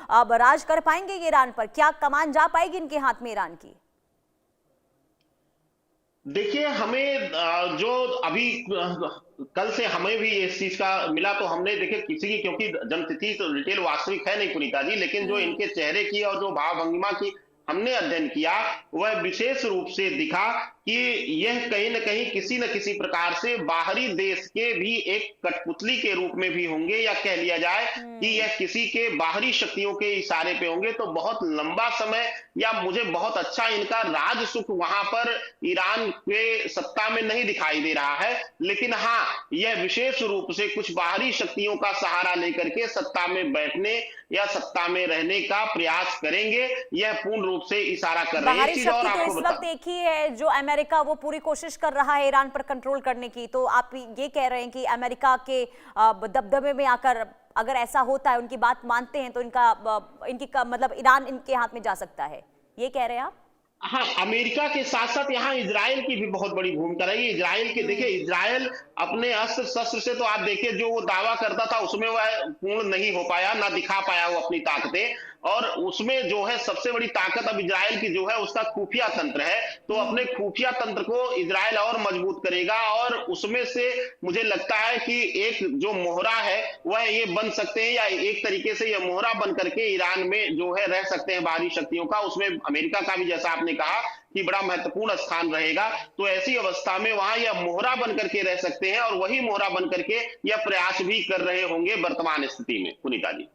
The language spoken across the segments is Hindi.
अब राज कर पाएंगे ये ईरान पर? क्या कमान जा पाएगी इनके हाथ में ईरान की? देखिए, हमें जो अभी कल से हमें भी इस चीज का मिला, तो हमने देखे किसी की, क्योंकि जन्मतिथि तो डिटेल वास्तविक है नहीं पुनीता जी, लेकिन जो हम्म। इनके चेहरे की और जो भाव भंगिमा की हमने अध्ययन किया, वह विशेष रूप से दिखा कि यह कहीं न कहीं किसी न किसी प्रकार से बाहरी देश के भी एक कठपुतली के रूप में भी होंगे, या कह लिया जाए कि हम्म। यह किसी के बाहरी शक्तियों के इशारे पे होंगे। तो बहुत लंबा समय, या मुझे बहुत अच्छा इनका राज सुख वहां पर ईरान के सत्ता में नहीं दिखाई दे रहा है, लेकिन हाँ, यह विशेष रूप से कुछ बाहरी शक्तियों का सहारा लेकर के सत्ता में बैठने या सत्ता में रहने का प्रयास करेंगे, यह पूर्ण रूप से इशारा कर रहे हैं। एक बाहरी चीज और शक्ति तो आपको इस बता, वक्त एक ही है, जो अमेरिका, वो पूरी कोशिश कर रहा है ईरान पर कंट्रोल करने की। तो आप ये कह रहे हैं कि अमेरिका के दबदबे में आकर अगर ऐसा होता है, उनकी बात मानते हैं, तो मतलब ईरान इनके हाथ में जा सकता है, ये कह रहे हैं आप? हाँ, अमेरिका के साथ साथ यहाँ इजराइल की भी बहुत बड़ी भूमिका रही। इजराइल के देखिए, हम्म। इजराइल अपने अस्त्र शस्त्र से तो आप देखिए, जो वो दावा करता था उसमें वह पूर्ण नहीं हो पाया, ना दिखा पाया वो अपनी ताकतें। और उसमें जो है सबसे बड़ी ताकत अब इजराइल की जो है, उसका खुफिया तंत्र है। तो अपने हम्म। खुफिया तंत्र को इजराइल और मजबूत करेगा, और उसमें से मुझे लगता है कि एक जो मोहरा है वह ये बन सकते हैं, या एक तरीके से यह मोहरा बन करके ईरान में जो है रह सकते हैं बाहरी शक्तियों का। उसमें अमेरिका का भी, जैसा आपने कहा, कि बड़ा महत्वपूर्ण स्थान रहेगा। तो ऐसी अवस्था में वहां यह मोहरा बन करके रह सकते हैं, और वही मोहरा बन करके यह प्रयास भी कर रहे होंगे वर्तमान स्थिति में पुनीता जी।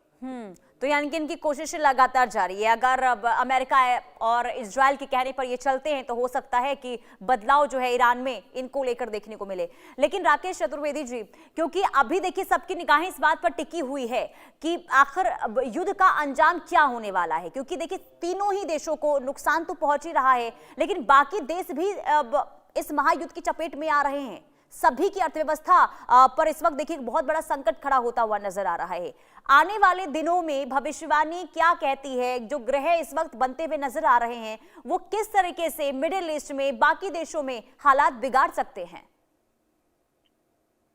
तो यानी कि इनकी कोशिशें लगातार जारी है। अगर अब अमेरिका और इजराइल के कहने पर ये चलते हैं, तो हो सकता है कि बदलाव जो है ईरान में इनको लेकर देखने को मिले। लेकिन राकेश चतुर्वेदी जी, क्योंकि अभी देखिए सबकी निगाहें इस बात पर टिकी हुई है कि आखिर युद्ध का अंजाम क्या होने वाला है, क्योंकि देखिए तीनों ही देशों को नुकसान तो पहुंच ही रहा है, लेकिन बाकी देश भी अब इस महायुद्ध की चपेट में आ रहे हैं। सभी की अर्थव्यवस्था पर इस वक्त देखिए बहुत बड़ा संकट खड़ा होता हुआ नजर आ रहा है। आने वाले दिनों में भविष्यवाणी क्या कहती है? जो ग्रह इस वक्त बनते हुए नजर आ रहे हैं, वो किस तरीके से मिडिल ईस्ट में, बाकी देशों में हालात बिगाड़ सकते हैं?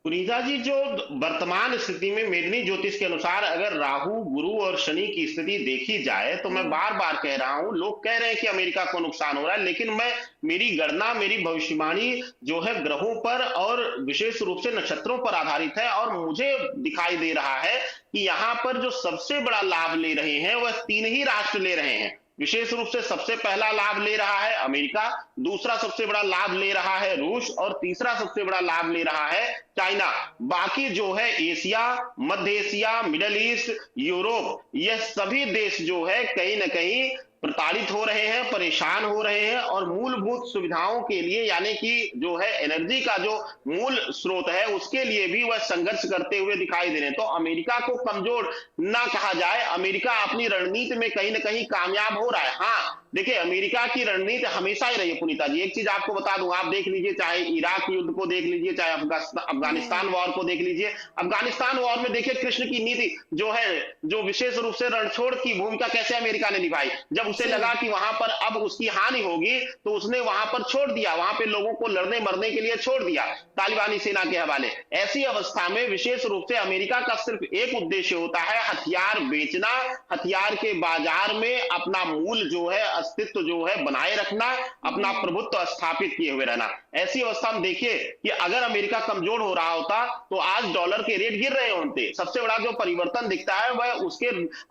पुनीता जी, जो वर्तमान स्थिति में मेदिनी ज्योतिष के अनुसार अगर राहु, गुरु और शनि की स्थिति देखी जाए, तो मैं हम्म। बार बार कह रहा हूं, लोग कह रहे हैं कि अमेरिका को नुकसान हो रहा है, लेकिन मैं, मेरी गणना, मेरी भविष्यवाणी जो है ग्रहों पर और विशेष रूप से नक्षत्रों पर आधारित है। और मुझे दिखाई दे रहा है कि यहाँ पर जो सबसे बड़ा लाभ ले रहे हैं वह तीन ही राष्ट्र ले रहे हैं। विशेष रूप से सबसे पहला लाभ ले रहा है अमेरिका, दूसरा सबसे बड़ा लाभ ले रहा है रूस, और तीसरा सबसे बड़ा लाभ ले रहा है चाइना। बाकी जो है एशिया, मध्य एशिया, मिडल ईस्ट, यूरोप, यह सभी देश जो है कहीं ना कहीं प्रताड़ित हो रहे हैं, परेशान हो रहे हैं, और मूलभूत सुविधाओं के लिए, यानी कि जो है एनर्जी का जो मूल स्रोत है, उसके लिए भी वह संघर्ष करते हुए दिखाई दे रहे हैं। तो अमेरिका को कमजोर ना कहा जाए, अमेरिका अपनी रणनीति में कहीं ना कहीं कामयाब हो रहा है। हाँ, देखिए, अमेरिका की रणनीति हमेशा ही रही है पुनीता जी। एक चीज आपको बता दूं, आप देख लीजिए, चाहे इराक युद्ध को देख लीजिए, चाहे अफगानिस्तान वॉर को देख लीजिए। अफगानिस्तान वॉर में देखिए कृष्ण की नीति जो है, जो विशेष रूप से रणछोड़ की भूमिका कैसे अमेरिका ने निभाई। जब उसे लगा जी। कि वहां पर अब उसकी हानि होगी, तो उसने वहां पर छोड़ दिया, वहां पे लोगों को लड़ने मरने के लिए छोड़ दिया तालिबानी सेना के हवाले। ऐसी अवस्था में विशेष रूप से अमेरिका का सिर्फ एक उद्देश्य होता है, हथियार बेचना, हथियार के बाजार में अपना मूल जो है, अस्तित्व जो है बनाए रखना, अपना प्रभुत्व स्थापित किए हुए रहना। ऐसी अवस्था में देखिए कि अगर अमेरिका कमजोर हो रहा होता, तो आज डॉलर के रेट गिर रहे होते। सबसे बड़ा जो परिवर्तन दिखता है वह उसके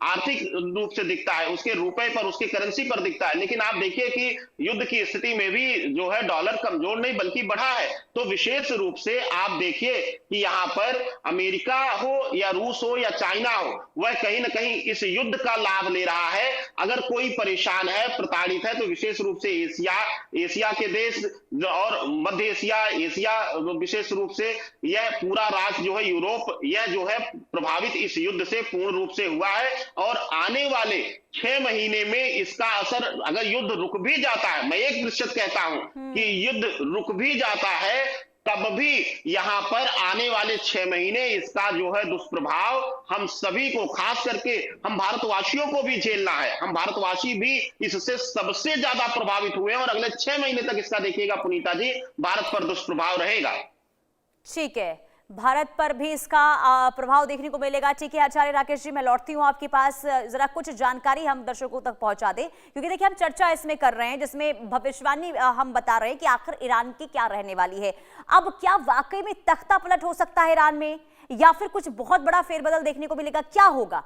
आर्थिक रूप से दिखता है, उसके रुपए पर, उसके करेंसी पर दिखता है। लेकिन आप देखिए कि युद्ध की स्थिति में भी जो है डॉलर कमजोर नहीं बल्कि बढ़ा है। तो विशेष रूप से आप देखिए कि यहाँ पर अमेरिका हो या रूस हो या चाइना हो, वह कहीं ना कहीं इस युद्ध का लाभ ले रहा है। अगर कोई परेशान है, प्रताड़ित है, तो विशेष रूप से एशिया, एशिया के देश और मध्य एशिया, एशिया विशेष रूप से यह पूरा राष्ट्र जो है, यूरोप, यह जो है प्रभावित इस युद्ध से पूर्ण रूप से हुआ है। और आने वाले 6 महीने में इसका असर, अगर युद्ध रुक भी जाता है, मैं 1% कहता हूं कि युद्ध रुक भी जाता है, तब भी यहां पर आने वाले 6 महीने इसका जो है दुष्प्रभाव हम सभी को, खास करके हम भारतवासियों को भी झेलना है। हम भारतवासी भी इससे सबसे ज्यादा प्रभावित हुए हैं, और अगले 6 महीने तक इसका देखिएगा पुनीता जी, भारत पर दुष्प्रभाव रहेगा। ठीक है, भारत पर भी इसका प्रभाव देखने को मिलेगा। ठीक है आचार्य राकेश जी, मैं लौटती हूँ आपके पास, जरा कुछ जानकारी हम दर्शकों तक पहुंचा दें, क्योंकि देखिए हम चर्चा इसमें कर रहे हैं जिसमें भविष्यवाणी हम बता रहे हैं कि आखिर ईरान की क्या रहने वाली है। अब क्या वाकई में तख्ता पलट हो सकता है ईरान में, या फिर कुछ बहुत बड़ा फेरबदल देखने को मिलेगा, क्या होगा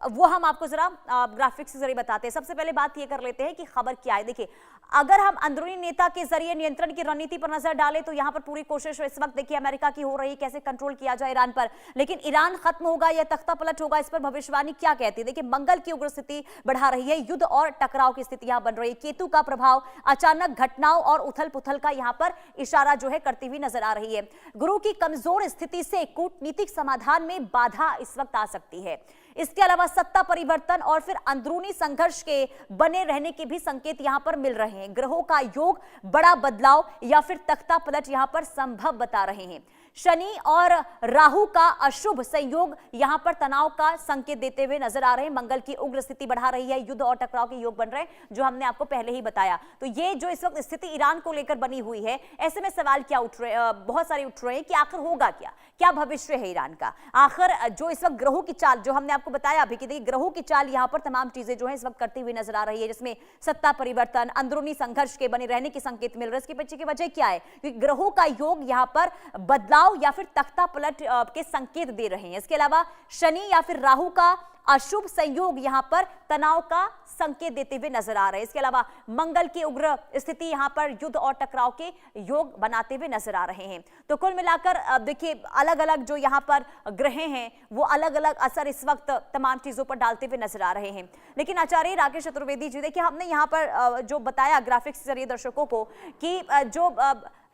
वो हम आपको जरा ग्राफिक्स के जरिए बताते हैं। सबसे पहले बात ये कर लेते हैं कि खबर क्या है। देखिए अगर हम अंदरूनी नेता के जरिए नियंत्रण की रणनीति पर नजर डालें तो यहां पर पूरी कोशिश इस वक्त देखिए अमेरिका की हो रही है कैसे कंट्रोल किया जाए ईरान पर, लेकिन ईरान खत्म होगा या तख्ता पलट होगा, इस पर भविष्यवाणी क्या कहती है। देखिए मंगल की उग्र स्थिति बढ़ा रही है, युद्ध और टकराव की स्थिति यहां बन रही है, केतु का प्रभाव अचानक घटनाओं और उथल पुथल का यहां पर इशारा जो है करती हुई नजर आ रही है। गुरु की कमजोर स्थिति से कूटनीतिक समाधान में बाधा इस वक्त आ सकती है। इसके अलावा सत्ता परिवर्तन और फिर अंदरूनी संघर्ष के बने रहने के भी संकेत यहां पर मिल रहे हैं। ग्रहों का योग, बड़ा बदलाव या फिर तख्ता पलट यहां पर संभव बता रहे हैं। शनि और राहु का अशुभ संयोग यहां पर तनाव का संकेत देते हुए नजर आ रहे हैं। मंगल की उग्र स्थिति बढ़ा रही है, युद्ध और टकराव के योग बन रहे हैं, जो हमने आपको पहले ही बताया। तो ये जो इस वक्त स्थिति ईरान को लेकर बनी हुई है, ऐसे में सवाल क्या उठ रहे, बहुत सारे उठ रहे हैं कि आखिर होगा क्या, क्या भविष्य है ईरान का। आखिर जो इस वक्त ग्रहों की चाल, जो हमने आपको बताया अभी कि देखिए ग्रहों की चाल यहां पर तमाम चीजें जो है इस वक्त करती हुई नजर आ रही है, जिसमें सत्ता परिवर्तन, अंदरूनी संघर्ष के बने रहने के संकेत मिल रहे हैं। इसके पीछे की वजह क्या है, क्योंकि ग्रहों का योग यहां पर बदलाव या फिर तख्ता पलट के संकेत दे रहे हैं। इसके अलावा शनि या फिर राहु का अशुभ संयोग यहां पर तनाव का संकेत देते हुए नजर आ रहे हैं। इसके अलावा मंगल की उग्र स्थिति यहां पर युद्ध और टकराव के योग बनाते हुए नजर आ रहे हैं। तो कुल मिलाकर देखिए अलग अलग जो यहां पर ग्रह हैं वो अलग अलग असर इस वक्त तमाम चीजों पर डालते हुए नजर आ रहे हैं। लेकिन आचार्य राकेश चतुर्वेदी जी, देखिए हमने यहां पर जो बताया ग्राफिक्स के जरिए दर्शकों को कि जो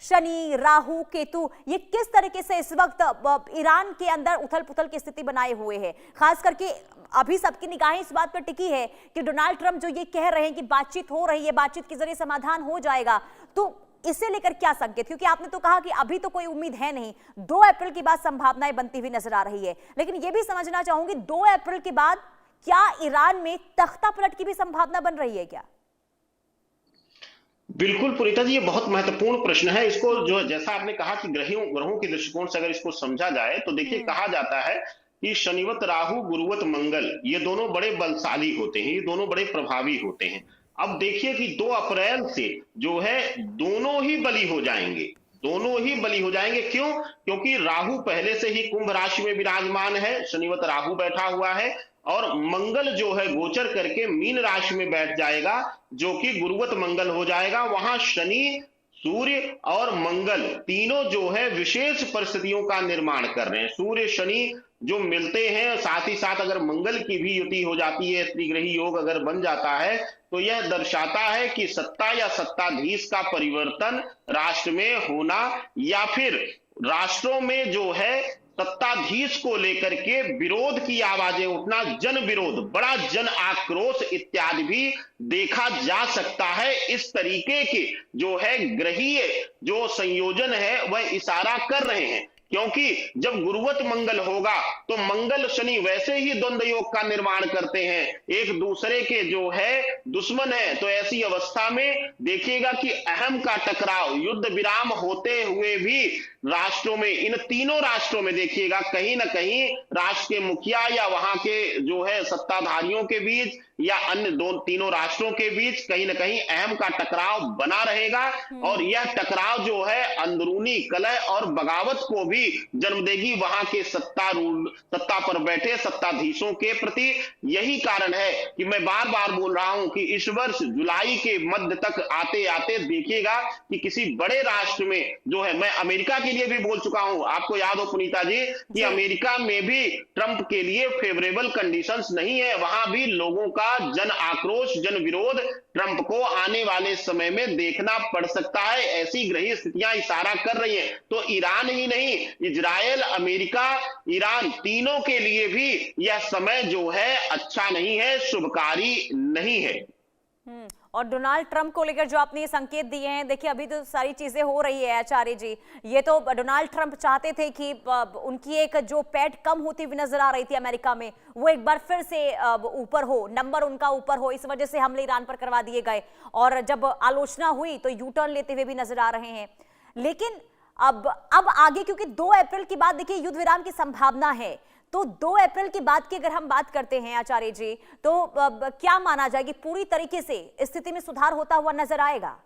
शनि, राहु, केतु ये किस तरीके से इस वक्त ईरान के अंदर उथल पुथल की स्थिति बनाए हुए है। खास करके अभी सबकी निगाहें इस बात पर टिकी है कि डोनाल्ड ट्रंप जो ये कह रहे हैं कि बातचीत हो रही है, बातचीत के जरिए समाधान हो जाएगा, तो इसे लेकर क्या संकेत, क्योंकि आपने तो कहा कि अभी तो कोई उम्मीद है नहीं, 2 अप्रैल के बाद संभावनाएं बनती हुई नजर आ रही है। लेकिन यह भी समझना चाहूंगी 2 अप्रैल के बाद क्या ईरान में तख्ता पलट की भी संभावना बन रही है क्या? बिल्कुल पुनीता जी, ये बहुत महत्वपूर्ण प्रश्न है। इसको जो जैसा आपने कहा कि ग्रहों ग्रहों के दृष्टिकोण से अगर इसको समझा जाए तो देखिए कहा जाता है कि शनिवत राहु गुरुवत मंगल ये दोनों बड़े बलशाली होते हैं, ये दोनों बड़े प्रभावी होते हैं। अब देखिए कि 2 अप्रैल से जो है दोनों ही बली हो जाएंगे, दोनों ही बली हो जाएंगे। क्यों? क्योंकि राहु पहले से ही कुंभ राशि में विराजमान है, शनिवत राहु बैठा हुआ है, और मंगल जो है गोचर करके मीन राशि में बैठ जाएगा, जो कि गुरुवत मंगल हो जाएगा। वहां शनि, सूर्य और मंगल तीनों जो है विशेष परिस्थितियों का निर्माण कर रहे हैं। सूर्य शनि जो मिलते हैं, साथ ही साथ अगर मंगल की भी युति हो जाती है, त्रिग्रही योग अगर बन जाता है, तो यह दर्शाता है कि सत्ता या सत्ताधीश का परिवर्तन राष्ट्र में होना, या फिर राष्ट्रों में जो है सत्ताधीश को लेकर के विरोध की आवाजें उठना, जन विरोध, बड़ा जन आक्रोश इत्यादि भी देखा जा सकता है। इस तरीके के जो है ग्रहीय जो संयोजन है वह इशारा कर रहे हैं, क्योंकि जब गुरुवत मंगल होगा तो मंगल शनि वैसे ही द्वंद्व योग का निर्माण करते हैं, एक दूसरे के जो है दुश्मन है। तो ऐसी अवस्था में देखिएगा कि अहम का टकराव, युद्ध विराम होते हुए भी राष्ट्रों में, इन तीनों राष्ट्रों में देखिएगा कहीं ना कहीं राष्ट्र के मुखिया या वहां के जो है सत्ताधारियों के बीच या अन्य तीनों राष्ट्रों के बीच कहीं ना कहीं अहम का टकराव बना रहेगा। और यह टकराव जो है अंदरूनी कलह और बगावत को भी जन्म देगी वहां के सत्ता पर बैठे सत्ताधीशों के प्रति। यही कारण है कि मैं बार बार बोल रहा हूं कि इस वर्ष जुलाई के मध्य तक आते आते देखिएगा कि किसी बड़े राष्ट्र में जो है, मैं अमेरिका के लिए भी बोल चुका हूं, आपको याद हो पुनीता जी कि अमेरिका में भी ट्रंप के लिए फेवरेबल कंडीशंस नहीं है, वहां भी लोगों का जन आक्रोश, जन विरोध ट्रंप को आने वाले समय में देखना पड़ सकता है। ऐसी ग्रही स्थितियां इशारा कर रही हैं। तो ईरान ही नहीं, इजरायल, अमेरिका, ईरान तीनों के लिए भी यह समय जो है अच्छा नहीं है, शुभकारी नहीं है। और डोनाल्ड ट्रंप को लेकर जो आपने ये संकेत दिए हैं, देखिए अभी तो सारी चीजें हो रही है आचार्य जी। ये तो डोनाल्ड ट्रंप चाहते थे कि उनकी एक जो पैठ कम होती हुई नजर आ रही थी अमेरिका में, वो एक बार फिर से ऊपर हो, नंबर उनका ऊपर हो। इस वजह से हमले ईरान पर करवा दिए गए और जब आलोचना हुई तो यू टर्न लेते हुए भी नजर आ रहे हैं। लेकिन अब आगे, क्योंकि 2 अप्रैल के बाद देखिए युद्ध विराम की संभावना है, तो 2 अप्रैल के बाद की अगर हम बात करते हैं आचार्य जी, तो क्या माना जाए कि पूरी तरीके से स्थिति में सुधार होता हुआ नजर आएगा?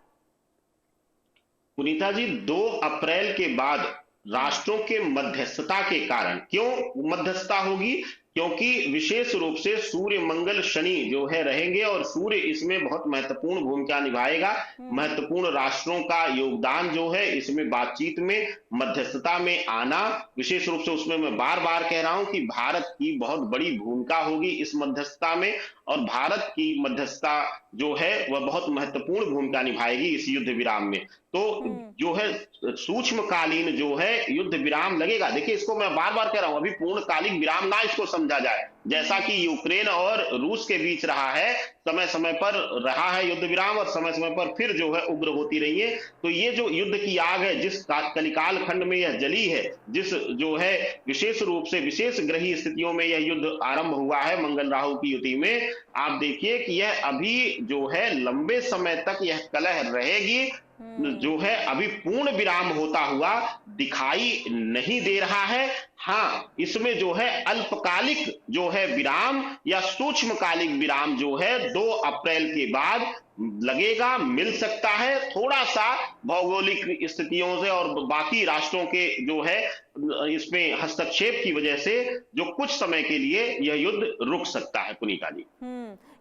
पुनीता जी, 2 अप्रैल के बाद राष्ट्रों के मध्यस्थता के कारण, क्यों मध्यस्थता होगी? क्योंकि विशेष रूप से सूर्य मंगल शनि जो है रहेंगे और सूर्य इसमें बहुत महत्वपूर्ण भूमिका निभाएगा। महत्वपूर्ण राष्ट्रों का योगदान जो है इसमें बातचीत में, मध्यस्थता में आना, विशेष रूप से उसमें मैं बार बार कह रहा हूं कि भारत की बहुत बड़ी भूमिका होगी इस मध्यस्थता में, और भारत की मध्यस्थता जो है वह बहुत महत्वपूर्ण भूमिका निभाएगी इस युद्ध विराम में। तो जो है सूक्ष्मकालीन जो है युद्ध विराम लगेगा। देखिए, इसको मैं बार बार कह रहा हूं, अभी पूर्णकालिक विराम ना इसको समझा जाए, जैसा कि यूक्रेन और रूस के बीच रहा है, समय समय पर रहा है युद्ध विराम और समय समय पर फिर जो है उग्र होती रही है। तो ये जो युद्ध की आग है, जिस कलिकाल खंड में यह जली है, जिस जो है विशेष रूप से विशेष ग्रही स्थितियों में यह युद्ध आरंभ हुआ है मंगल राहु की युति में, आप देखिए कि यह अभी जो है लंबे समय तक यह कलह रहेगी, जो है अभी पूर्ण विराम होता हुआ दिखाई नहीं दे रहा है। हाँ, इसमें जो है अल्पकालिक जो है विराम या सूक्ष्मकालिक विराम जो है 2 अप्रैल के बाद लगेगा, मिल सकता है, थोड़ा सा भौगोलिक स्थितियों से और बाकी राष्ट्रों के जो है इसमें हस्तक्षेप की वजह से जो कुछ समय के लिए यह युद्ध रुक सकता है पुनीता जी।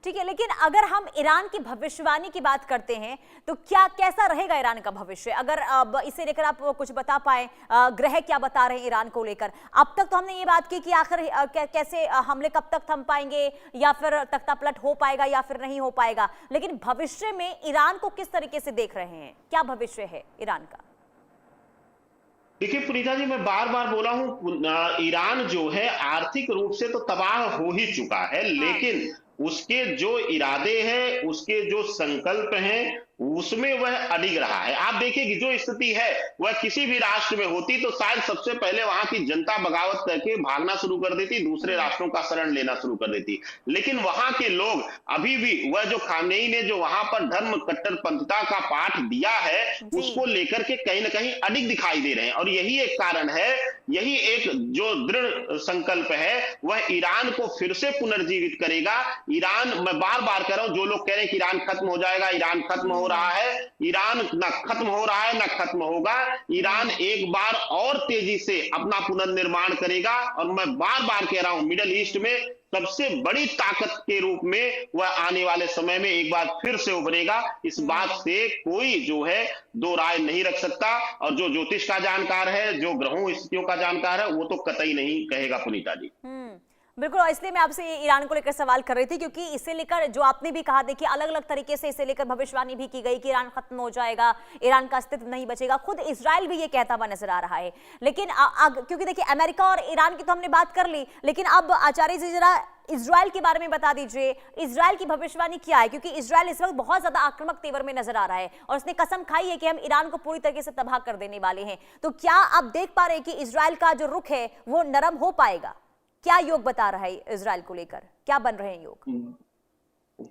ठीक है, लेकिन अगर हम ईरान की भविष्यवाणी की बात करते हैं तो क्या कैसा रहेगा ईरान का भविष्य? अगर इसे लेकर आप कुछ बता पाए, ग्रह क्या बता रहे हैं ईरान को लेकर? अब तक तो हमने ये बात की कि आखिर कैसे हमले कब तक थम पाएंगे, या फिर तख्तापलट हो पाएगा या फिर नहीं हो पाएगा, लेकिन भविष्य में ईरान को किस तरीके से देख रहे हैं? क्या भविष्य है ईरान का? देखिए पुनीता जी, मैं बार बार बोला हूं, ईरान जो है आर्थिक रूप से तो तबाह हो ही चुका है, लेकिन उसके जो इरादे हैं, उसके जो संकल्प हैं, उसमें वह अडिग रहा है। आप देखिए कि जो स्थिति है वह किसी भी राष्ट्र में होती तो शायद सबसे पहले वहां की जनता बगावत करके भागना शुरू कर देती, दूसरे राष्ट्रों का शरण लेना शुरू कर देती, लेकिन वहां के लोग अभी भी वह जो खामेनी ने जो वहां पर धर्म कट्टरपंथिता का पाठ दिया है उसको लेकर के कहीं ना कहीं अडिग दिखाई दे रहे हैं। और यही एक कारण है, यही एक जो दृढ़ संकल्प है वह ईरान को फिर से पुनर्जीवित करेगा। ईरान, मैं बार बार कह रहा हूं, जो लोग कह रहे हैं कि ईरान खत्म हो जाएगा, ईरान खत्म हो रहा है, ईरान ना खत्म हो रहा है ना खत्म होगा। ईरान एक बार और तेजी से अपना पुनर्निर्माण करेगा, और मैं बार बार कह रहा हूं मिडिल ईस्ट में सबसे बड़ी ताकत के रूप में वह आने वाले समय में एक बार फिर से उभरेगा। इस बात से कोई जो है दो राय नहीं रख सकता, और जो ज्योतिष का जानकार है, जो ग्रहों स्थितियों का जानकार है, वो तो कतई नहीं कहेगा पुनीता जी। बिल्कुल, इसलिए मैं आपसे ईरान को लेकर सवाल कर रही थी, क्योंकि इसे लेकर जो आपने भी कहा, देखिए अलग अलग तरीके से इसे लेकर भविष्यवाणी भी की गई कि ईरान खत्म हो जाएगा, ईरान का अस्तित्व नहीं बचेगा। खुद इजराइल भी ये कहता हुआ नजर आ रहा है। लेकिन क्योंकि देखिए अमेरिका और ईरान की तो हमने बात कर ली, लेकिन अब आचार्य जी जरा इजराइल के बारे में बता दीजिए, इजराइल की भविष्यवाणी क्या है? क्योंकि इजराइल इस वक्त बहुत ज्यादा आक्रामक तेवर में नजर आ रहा है और उसने कसम खाई है कि हम ईरान को पूरी तरीके से तबाह कर देने वाले हैं। तो क्या आप देख पा रहे हैं कि इजराइल का जो रुख है वो नरम हो पाएगा? क्या योग बता रहा है इजराइल को लेकर? क्या बन रहे हैं योग?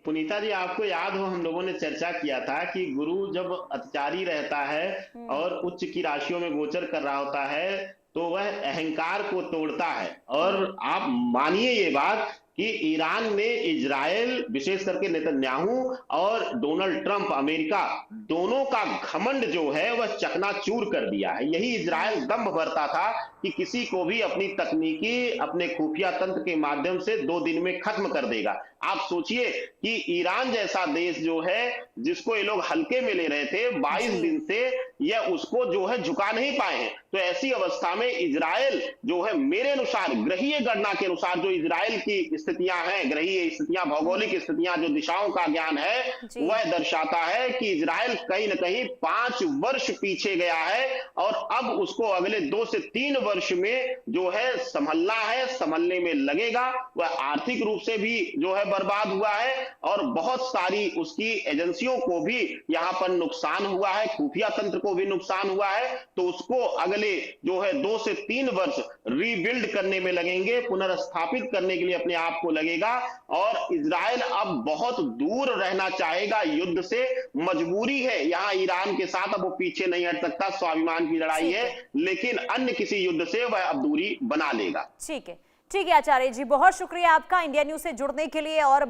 पुनीता जी, आपको याद हो हम लोगों ने चर्चा किया था कि गुरु जब अत्याचारी रहता है और उच्च की राशियों में गोचर कर रहा होता है तो वह अहंकार को तोड़ता है। और आप मानिए ये बात कि ईरान ने इजराइल, विशेष करके नेतन्याहू और डोनाल्ड ट्रंप अमेरिका, दोनों का घमंड जो है वह चकनाचूर कर दिया है। यही इजराइल दम्भ भरता था कि किसी को भी अपनी तकनीकी, अपने खुफिया तंत्र के माध्यम से 2 दिन में खत्म कर देगा। आप सोचिए कि ईरान जैसा देश जो है, जिसको ये लोग हल्के में ले रहे थे, 22 दिन से यह उसको जो है झुका नहीं पाए हैं। तो ऐसी अवस्था में इजराइल जो है, मेरे अनुसार ग्रहीय गणना के अनुसार जो इजराइल की स्थितियां हैं, ग्रहीय स्थितियां, भौगोलिक स्थितियां, जो दिशाओं का ज्ञान है, वह दर्शाता है कि इजराइल कहीं ना कहीं 5 वर्ष पीछे गया है और अब उसको अगले 2 से 3 वर्ष में जो है संभलना है, संभलने में लगेगा। वह आर्थिक रूप से भी जो है बर्बाद हुआ है और बहुत सारी उसकी एजेंसियों को भी यहाँ पर नुकसान हुआ है, खुफिया तंत्र को भी नुकसान हुआ है। तो उसको अगले जो है 2 से 3 वर्ष रीबिल्ड करने में लगेंगे, पुनर्स्थापित करने के लिए अपने आप को लगेगा। और इजराइल अब बहुत दूर रहना चाहेगा युद्ध से, मजबूरी है यहाँ ईरान के साथ, अब वो पीछे नहीं हट सकता, स्वाभिमान की लड़ाई है, लेकिन अन्य किसी युद्ध से वह अब दूरी बना लेगा। ठीक है आचार्य जी, बहुत शुक्रिया आपका इंडिया न्यूज से जुड़ने के लिए और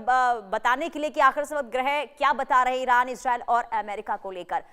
बताने के लिए कि आखिर समग्र ग्रह क्या बता रहे ईरान, इजराइल और अमेरिका को लेकर।